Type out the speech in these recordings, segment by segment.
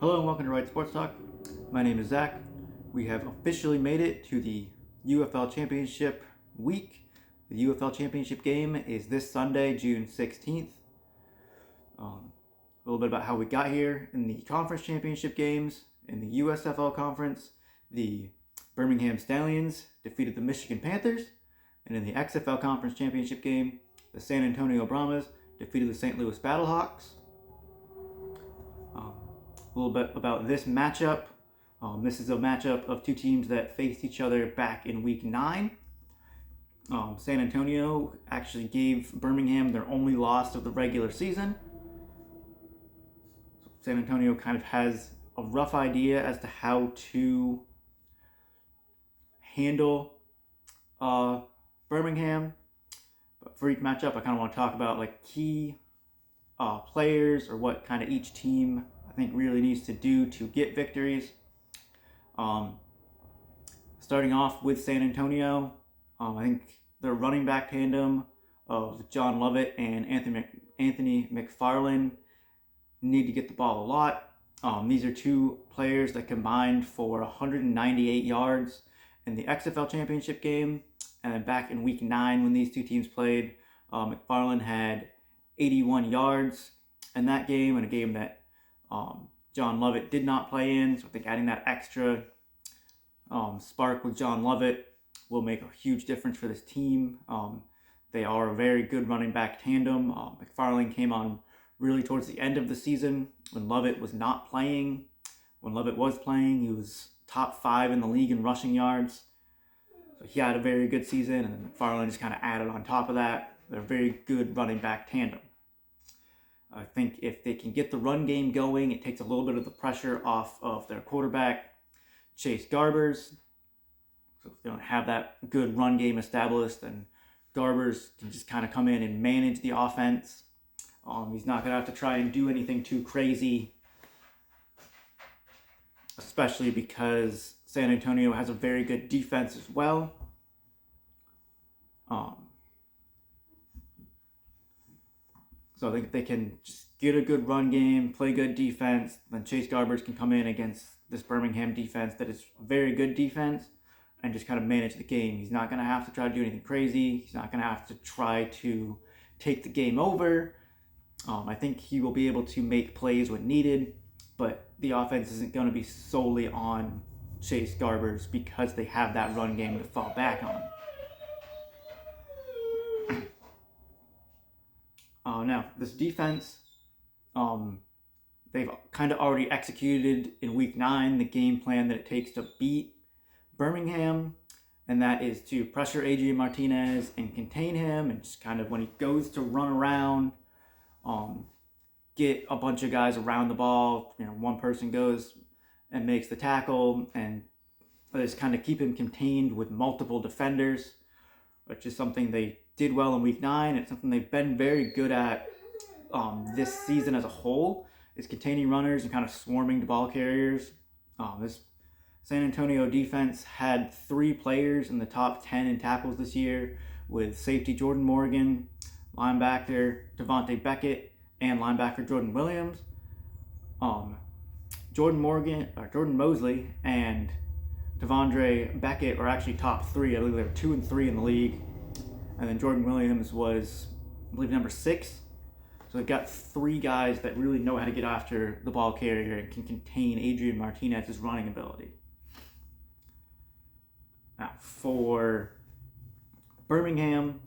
Hello and welcome to Right Sports Talk. My name is Zach. We have officially made it to the UFL Championship week. The UFL Championship game is this Sunday, June 16th. A little bit about how we got here. In the conference championship games, in the USFL conference, the Birmingham Stallions defeated the Michigan Panthers. And in the XFL conference championship game, the San Antonio Brahmas defeated the St. Louis Battlehawks. A little bit about this matchup. This is a matchup of two teams that faced each other back in week 9. San Antonio actually gave Birmingham their only loss of the regular season. So San Antonio kind of has a rough idea as to how to handle Birmingham. But for each matchup, I kind of want to talk about like key players or what kind of each team I think really needs to do to get victories. Starting off with San Antonio, I think their running back tandem of John Lovett and Anthony McFarland need to get the ball a lot. These are two players that combined for 198 yards in the XFL Championship game. And then back in week 9 when these two teams played, McFarland had 81 yards in that game, in a game that John Lovett did not play in. So I think adding that extra spark with John Lovett will make a huge difference for this team. They are a very good running back tandem. McFarland came on really towards the end of the season when Lovett was not playing. When Lovett was playing, he was top 5 in the league in rushing yards. So he had a very good season, and then McFarland just kind of added on top of that. They're a very good running back tandem. I think if they can get the run game going, it takes a little bit of the pressure off of their quarterback, Chase Garbers. So if they don't have that good run game established, then Garbers can just kind of come in and manage the offense. He's not going to have to try and do anything too crazy, especially because San Antonio has a very good defense as well. So I think if they can just get a good run game, play good defense, then Chase Garbers can come in against this Birmingham defense that is a very good defense and just kind of manage the game. He's not going to have to try to do anything crazy. He's not going to have to try to take the game over. I think he will be able to make plays when needed, but the offense isn't going to be solely on Chase Garbers because they have that run game to fall back on. Now, this defense, they've kind of already executed in week 9 the game plan that it takes to beat Birmingham, and that is to pressure Adrian Martinez and contain him, and just kind of when he goes to run around, get a bunch of guys around the ball. One person goes and makes the tackle, and just kind of keep him contained with multiple defenders, which is something they did well in week 9. It's something they've been very good at this season as a whole, is containing runners and kind of swarming the ball carriers. This San Antonio defense had 3 players in the top 10 in tackles this year, with safety Jordan Morgan, linebacker Devontae Beckett, and linebacker Jordan Williams. Jordan Mosley and Devondre Beckett are actually top 3. I believe they were 2 and 3 in the league. And then Jordan Williams was, I believe, number 6. So they've got 3 guys that really know how to get after the ball carrier and can contain Adrian Martinez's running ability. Now, for Birmingham,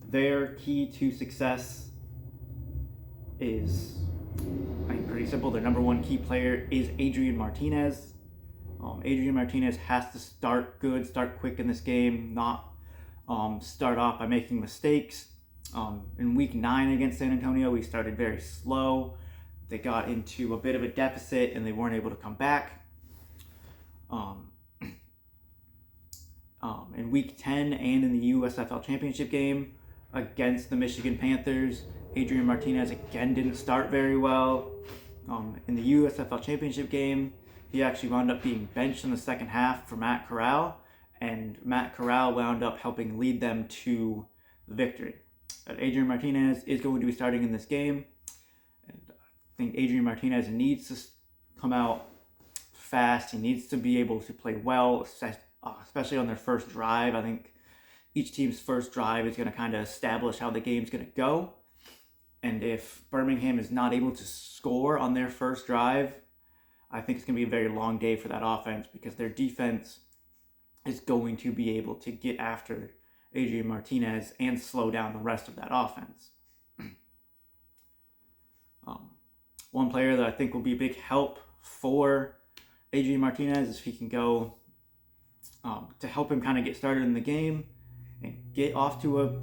their key to success is, I think, pretty simple. Their number 1 key player is Adrian Martinez. Adrian Martinez has to start good, start quick in this game, not start off by making mistakes. In week 9 against San Antonio, we started very slow. They got into a bit of a deficit and they weren't able to come back. In week 10 and in the USFL Championship game against the Michigan Panthers, Adrian Martinez again didn't start very well. In the USFL Championship game, he actually wound up being benched in the second half for Matt Corral, and Matt Corral wound up helping lead them to the victory. Adrian Martinez is going to be starting in this game, and I think Adrian Martinez needs to come out fast. He needs to be able to play well, especially on their first drive. I think each team's first drive is going to kind of establish how the game's going to go. And if Birmingham is not able to score on their first drive, I think it's going to be a very long day for that offense, because their defense is going to be able to get after Adrian Martinez and slow down the rest of that offense. One player that I think will be a big help for Adrian Martinez is if he can go to help him kind of get started in the game and get off to a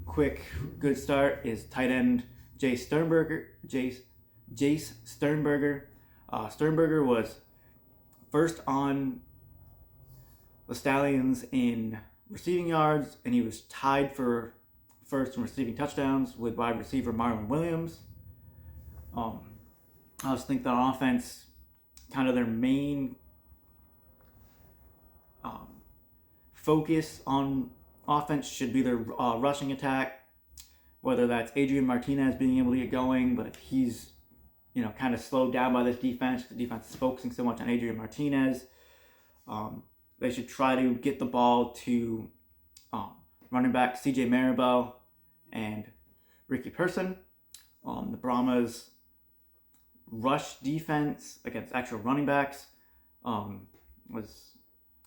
quick, good start, is tight end Jace Sternberger. Sternberger was first on the Stallions in receiving yards, and he was tied for first in receiving touchdowns with wide receiver Marlon Williams. I just think that on offense, kind of their main focus on offense should be their rushing attack, whether that's Adrian Martinez being able to get going, but if he's kind of slowed down by this defense, the defense is focusing so much on Adrian Martinez, they should try to get the ball to running back CJ Maribel and Ricky Person. The Brahmas' rush defense against actual running backs was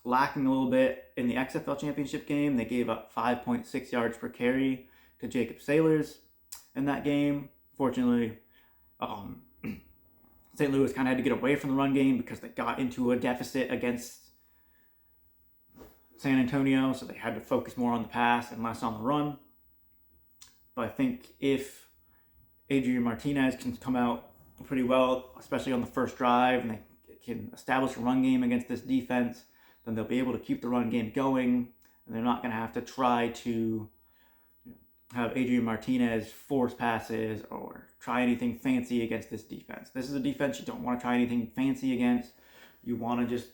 lacking a little bit in the XFL Championship game. They gave up 5.6 yards per carry to Jacob Sailors in that game. Fortunately, St. Louis kind of had to get away from the run game because they got into a deficit against San Antonio, so they had to focus more on the pass and less on the run. But I think if Adrian Martinez can come out pretty well, especially on the first drive, and they can establish a run game against this defense, then they'll be able to keep the run game going, and they're not going to have to try to have Adrian Martinez force passes or try anything fancy against this defense. This is a defense you don't want to try anything fancy against. You want to just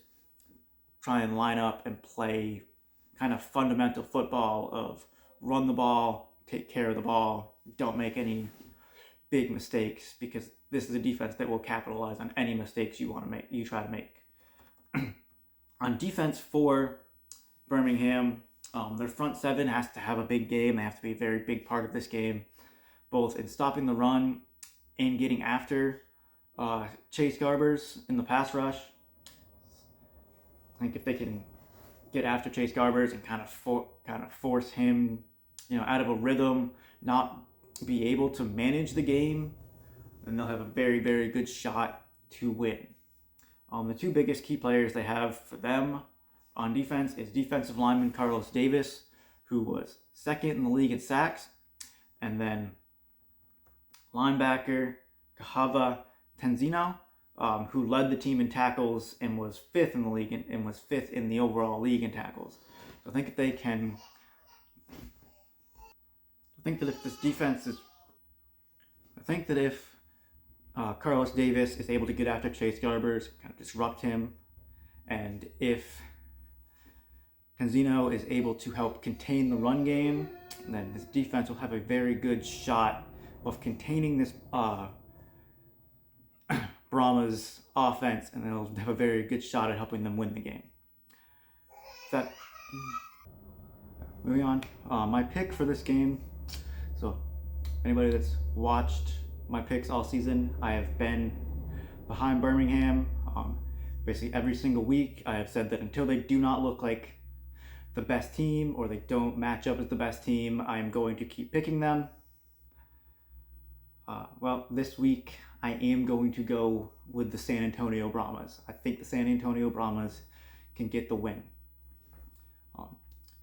try and line up and play kind of fundamental football of run the ball, take care of the ball, don't make any big mistakes, because this is a defense that will capitalize on any mistakes you try to make. On defense for Birmingham, their front seven has to have a big game. They have to be a very big part of this game, both in stopping the run and getting after Chase Garbers in the pass rush. I think if they can get after Chase Garbers and kind of force him, out of a rhythm, not be able to manage the game, then they'll have a very, very good shot to win. The two biggest key players they have for them on defense is defensive lineman Carlos Davis, who was second in the league in sacks, and then linebacker Kahava Tenzino, who led the team in tackles and was fifth in the league and was fifth in the overall league in tackles. So I think if Carlos Davis is able to get after Chase Garbers, kind of disrupt him, and if Tenzino is able to help contain the run game, then this defense will have a very good shot of containing this Brahma's offense, and they'll have a very good shot at helping them win the game. Moving on, my pick for this game. So anybody that's watched my picks all season, I have been behind Birmingham. Basically every single week I have said that until they do not look like the best team or they don't match up as the best team, I am going to keep picking them. Well, this week I am going to go with the San Antonio Brahmas. I think the San Antonio Brahmas can get the win.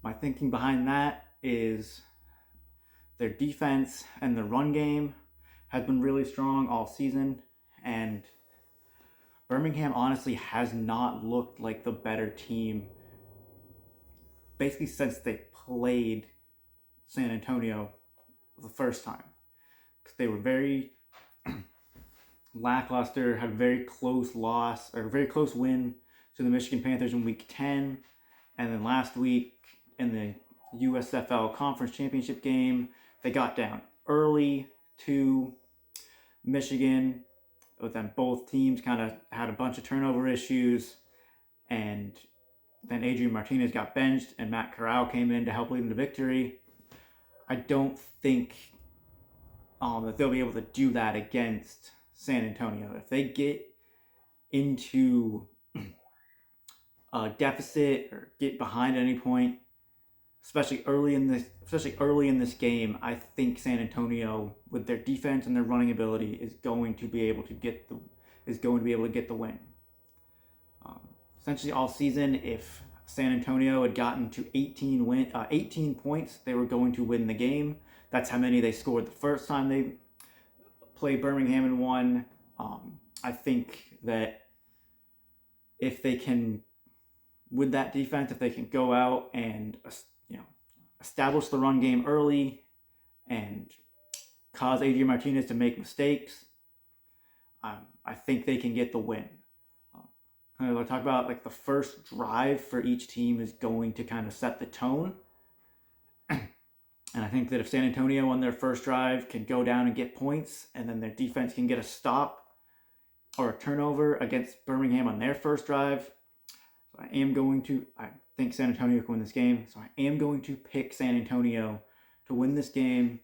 My thinking behind that is their defense and the run game has been really strong all season, and Birmingham honestly has not looked like the better team basically since they played San Antonio the first time. Because they were very lackluster, had a very close loss, or a very close win to the Michigan Panthers in week 10, and then last week in the USFL Conference Championship game, they got down early to Michigan, But then both teams kind of had a bunch of turnover issues, and then Adrian Martinez got benched, and Matt Corral came in to help lead them to victory. I don't think that they'll be able to do that against San Antonio. If they get into a deficit or get behind at any point, especially early in this game, I think San Antonio, with their defense and their running ability, is going to be able to get the win. Essentially, all season, if San Antonio had gotten to 18 points, they were going to win the game. That's how many they scored the first time they played Birmingham and won. I think that if they can, with that defense, if they can go out and establish the run game early and cause Adrian Martinez to make mistakes, I think they can get the win. I'll talk about like the first drive for each team is going to kind of set the tone. And I think that if San Antonio on their first drive can go down and get points, and then their defense can get a stop or a turnover against Birmingham on their first drive, so I think San Antonio can win this game. So I am going to pick San Antonio to win this game,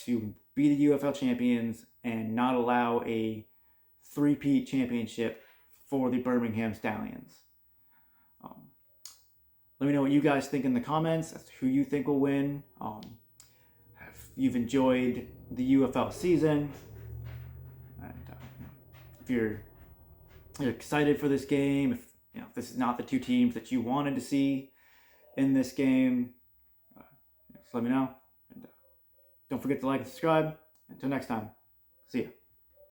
to be the UFL champions, and not allow a three-peat championship for the Birmingham Stallions. Let me know what you guys think in the comments as to who you think will win. If you've enjoyed the UFL season, and if you're excited for this game, if this is not the two teams that you wanted to see in this game, just let me know. And don't forget to like and subscribe. Until next time, see ya.